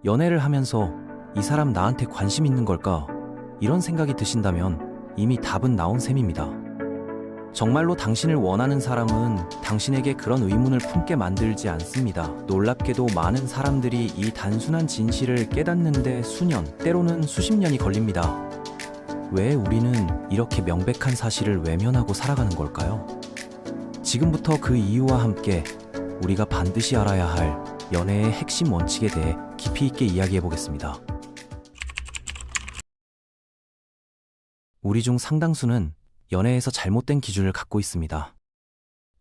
연애를 하면서 이 사람 나한테 관심 있는 걸까? 이런 생각이 드신다면 이미 답은 나온 셈입니다. 정말로 당신을 원하는 사람은 당신에게 그런 의문을 품게 만들지 않습니다. 놀랍게도 많은 사람들이 이 단순한 진실을 깨닫는데 수년, 때로는 수십 년이 걸립니다. 왜 우리는 이렇게 명백한 사실을 외면하고 살아가는 걸까요? 지금부터 그 이유와 함께 우리가 반드시 알아야 할 연애의 핵심 원칙에 대해 깊이 있게 이야기해 보겠습니다. 우리 중 상당수는 연애에서 잘못된 기준을 갖고 있습니다.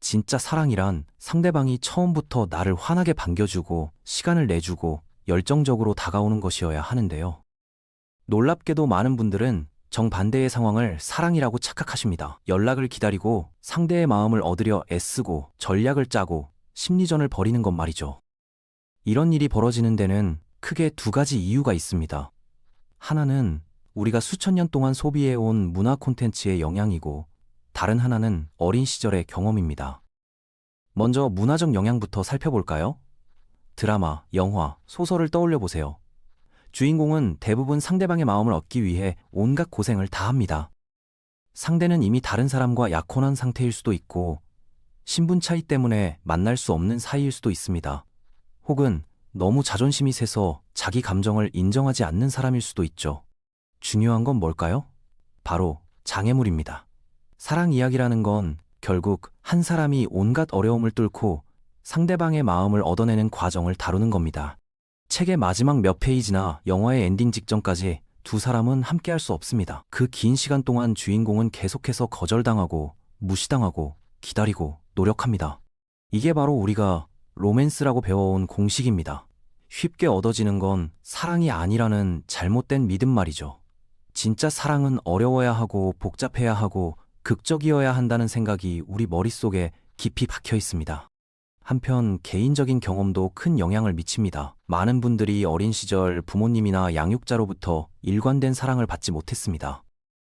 진짜 사랑이란 상대방이 처음부터 나를 환하게 반겨주고 시간을 내주고 열정적으로 다가오는 것이어야 하는데요. 놀랍게도 많은 분들은 정반대의 상황을 사랑이라고 착각하십니다. 연락을 기다리고 상대의 마음을 얻으려 애쓰고 전략을 짜고 심리전을 벌이는 것 말이죠. 이런 일이 벌어지는 데는 크게 두 가지 이유가 있습니다. 하나는 우리가 수천 년 동안 소비해온 문화 콘텐츠의 영향이고, 다른 하나는 어린 시절의 경험입니다. 먼저 문화적 영향부터 살펴볼까요? 드라마, 영화, 소설을 떠올려 보세요. 주인공은 대부분 상대방의 마음을 얻기 위해 온갖 고생을 다 합니다. 상대는 이미 다른 사람과 약혼한 상태일 수도 있고, 신분 차이 때문에 만날 수 없는 사이일 수도 있습니다. 혹은 너무 자존심이 세서 자기 감정을 인정하지 않는 사람일 수도 있죠. 중요한 건 뭘까요? 바로 장애물입니다. 사랑 이야기라는 건 결국 한 사람이 온갖 어려움을 뚫고 상대방의 마음을 얻어내는 과정을 다루는 겁니다. 책의 마지막 몇 페이지나 영화의 엔딩 직전까지 두 사람은 함께할 수 없습니다. 그 긴 시간 동안 주인공은 계속해서 거절당하고 무시당하고 기다리고 노력합니다. 이게 바로 우리가 로맨스라고 배워온 공식입니다. 쉽게 얻어지는 건 사랑이 아니라는 잘못된 믿음 말이죠. 진짜 사랑은 어려워야 하고 복잡해야 하고 극적이어야 한다는 생각이 우리 머릿속에 깊이 박혀 있습니다. 한편 개인적인 경험도 큰 영향을 미칩니다. 많은 분들이 어린 시절 부모님이나 양육자로부터 일관된 사랑을 받지 못했습니다.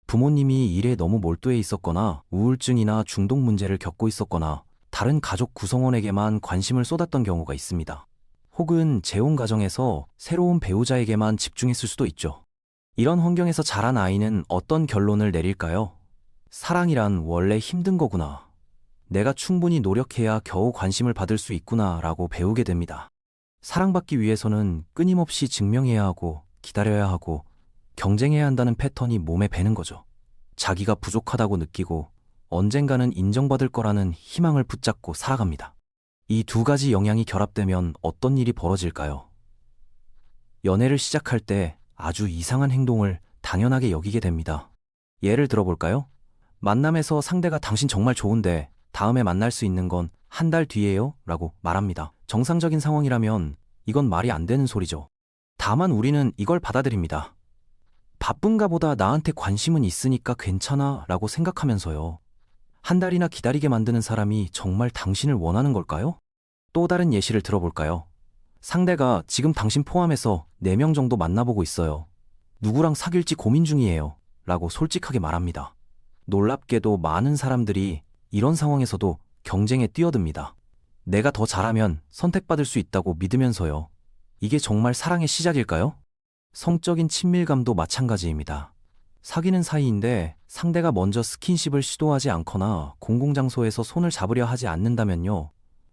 부모님이 일에 너무 몰두해 있었거나 우울증이나 중독 문제를 겪고 있었거나 다른 가족 구성원에게만 관심을 쏟았던 경우가 있습니다. 혹은 재혼 가정에서 새로운 배우자에게만 집중했을 수도 있죠. 이런 환경에서 자란 아이는 어떤 결론을 내릴까요? 사랑이란 원래 힘든 거구나. 내가 충분히 노력해야 겨우 관심을 받을 수 있구나 라고 배우게 됩니다. 사랑받기 위해서는 끊임없이 증명해야 하고 기다려야 하고 경쟁해야 한다는 패턴이 몸에 배는 거죠. 자기가 부족하다고 느끼고 언젠가는 인정받을 거라는 희망을 붙잡고 살아갑니다. 이 두 가지 영향이 결합되면 어떤 일이 벌어질까요? 연애를 시작할 때 아주 이상한 행동을 당연하게 여기게 됩니다. 예를 들어볼까요? 만남에서 상대가 당신 정말 좋은데 다음에 만날 수 있는 건 한 달 뒤에요? 라고 말합니다. 정상적인 상황이라면 이건 말이 안 되는 소리죠. 다만 우리는 이걸 받아들입니다. 바쁜가 보다 나한테 관심은 있으니까 괜찮아 라고 생각하면서요. 한 달이나 기다리게 만드는 사람이 정말 당신을 원하는 걸까요? 또 다른 예시를 들어볼까요? 상대가 지금 당신 포함해서 4명 정도 만나보고 있어요. 누구랑 사귈지 고민 중이에요. 라고 솔직하게 말합니다. 놀랍게도 많은 사람들이 이런 상황에서도 경쟁에 뛰어듭니다. 내가 더 잘하면 선택받을 수 있다고 믿으면서요. 이게 정말 사랑의 시작일까요? 성적인 친밀감도 마찬가지입니다. 사귀는 사이인데 상대가 먼저 스킨십을 시도하지 않거나 공공장소에서 손을 잡으려 하지 않는다면요.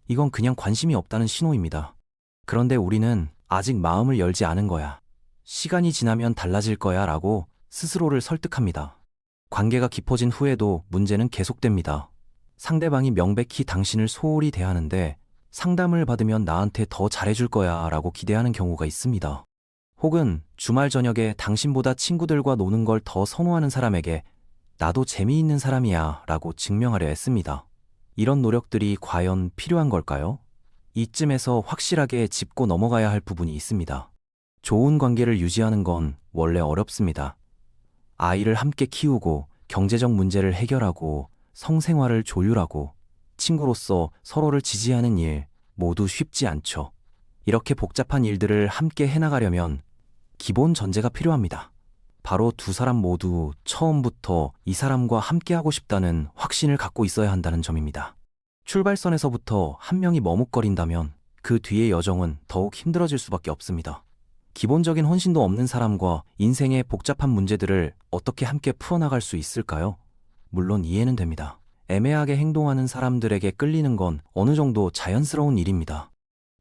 이건 그냥 관심이 없다는 신호입니다. 그런데 우리는 아직 마음을 열지 않은 거야. 시간이 지나면 달라질 거야 라고 스스로를 설득합니다. 관계가 깊어진 후에도 문제는 계속됩니다. 상대방이 명백히 당신을 소홀히 대하는데 상담을 받으면 나한테 더 잘해줄 거야 라고 기대하는 경우가 있습니다. 혹은 주말 저녁에 당신보다 친구들과 노는 걸 더 선호하는 사람에게 나도 재미있는 사람이야 라고 증명하려 했습니다. 이런 노력들이 과연 필요한 걸까요? 이쯤에서 확실하게 짚고 넘어가야 할 부분이 있습니다. 좋은 관계를 유지하는 건 원래 어렵습니다. 아이를 함께 키우고 경제적 문제를 해결하고 성생활을 조율하고 친구로서 서로를 지지하는 일 모두 쉽지 않죠. 이렇게 복잡한 일들을 함께 해나가려면 기본 전제가 필요합니다. 바로 두 사람 모두 처음부터 이 사람과 함께하고 싶다는 확신을 갖고 있어야 한다는 점입니다. 출발선에서부터 한 명이 머뭇거린다면 그 뒤의 여정은 더욱 힘들어질 수밖에 없습니다. 기본적인 헌신도 없는 사람과 인생의 복잡한 문제들을 어떻게 함께 풀어나갈 수 있을까요? 물론 이해는 됩니다. 애매하게 행동하는 사람들에게 끌리는 건 어느 정도 자연스러운 일입니다.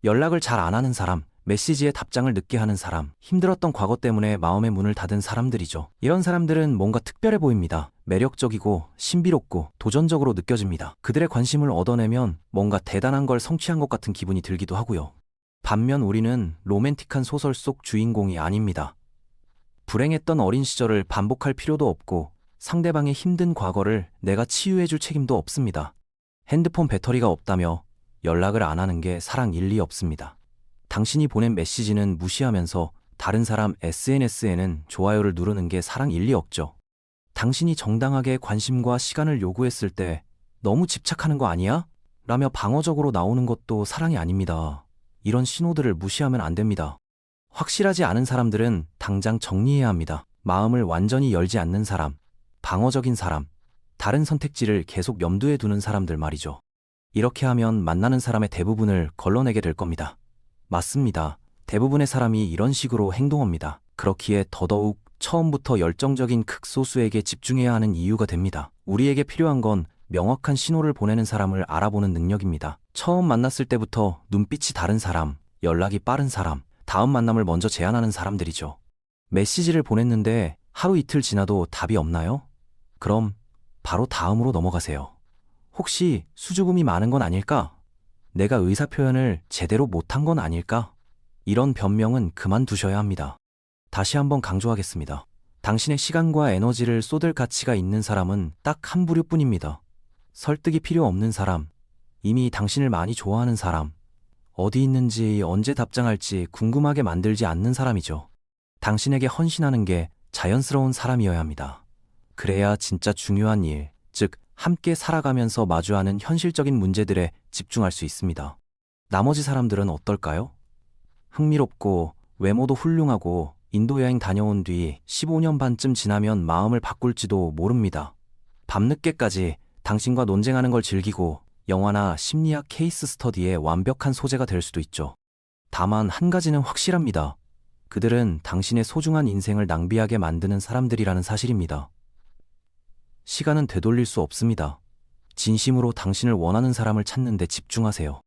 연락을 잘 안 하는 사람, 메시지에 답장을 늦게 하는 사람, 힘들었던 과거 때문에 마음의 문을 닫은 사람들이죠. 이런 사람들은 뭔가 특별해 보입니다. 매력적이고 신비롭고 도전적으로 느껴집니다. 그들의 관심을 얻어내면 뭔가 대단한 걸 성취한 것 같은 기분이 들기도 하고요. 반면 우리는 로맨틱한 소설 속 주인공이 아닙니다. 불행했던 어린 시절을 반복할 필요도 없고 상대방의 힘든 과거를 내가 치유해줄 책임도 없습니다. 핸드폰 배터리가 없다며 연락을 안 하는 게 사랑 일리 없습니다. 당신이 보낸 메시지는 무시하면서 다른 사람 SNS에는 좋아요를 누르는 게 사랑 일리 없죠. 당신이 정당하게 관심과 시간을 요구했을 때 너무 집착하는 거 아니야? 라며 방어적으로 나오는 것도 사랑이 아닙니다. 이런 신호들을 무시하면 안 됩니다. 확실하지 않은 사람들은 당장 정리해야 합니다. 마음을 완전히 열지 않는 사람, 방어적인 사람, 다른 선택지를 계속 염두에 두는 사람들 말이죠. 이렇게 하면 만나는 사람의 대부분을 걸러내게 될 겁니다. 맞습니다. 대부분의 사람이 이런 식으로 행동합니다. 그렇기에 더더욱 처음부터 열정적인 극소수에게 집중해야 하는 이유가 됩니다. 우리에게 필요한 건 명확한 신호를 보내는 사람을 알아보는 능력입니다. 처음 만났을 때부터 눈빛이 다른 사람, 연락이 빠른 사람, 다음 만남을 먼저 제안하는 사람들이죠. 메시지를 보냈는데 하루 이틀 지나도 답이 없나요? 그럼 바로 다음으로 넘어가세요. 혹시 수줍음이 많은 건 아닐까? 내가 의사표현을 제대로 못한 건 아닐까? 이런 변명은 그만두셔야 합니다. 다시 한번 강조하겠습니다. 당신의 시간과 에너지를 쏟을 가치가 있는 사람은 딱 한 부류뿐입니다. 설득이 필요 없는 사람, 이미 당신을 많이 좋아하는 사람, 어디 있는지 언제 답장할지 궁금하게 만들지 않는 사람이죠. 당신에게 헌신하는 게 자연스러운 사람이어야 합니다. 그래야 진짜 중요한 일, 즉 함께 살아가면서 마주하는 현실적인 문제들에 집중할 수 있습니다. 나머지 사람들은 어떨까요? 흥미롭고 외모도 훌륭하고 인도 여행 다녀온 뒤 15년 반쯤 지나면 마음을 바꿀지도 모릅니다. 밤늦게까지 당신과 논쟁하는 걸 즐기고 영화나 심리학 케이스 스터디에 완벽한 소재가 될 수도 있죠. 다만 한 가지는 확실합니다. 그들은 당신의 소중한 인생을 낭비하게 만드는 사람들이라는 사실입니다. 시간은 되돌릴 수 없습니다. 진심으로 당신을 원하는 사람을 찾는 데 집중하세요.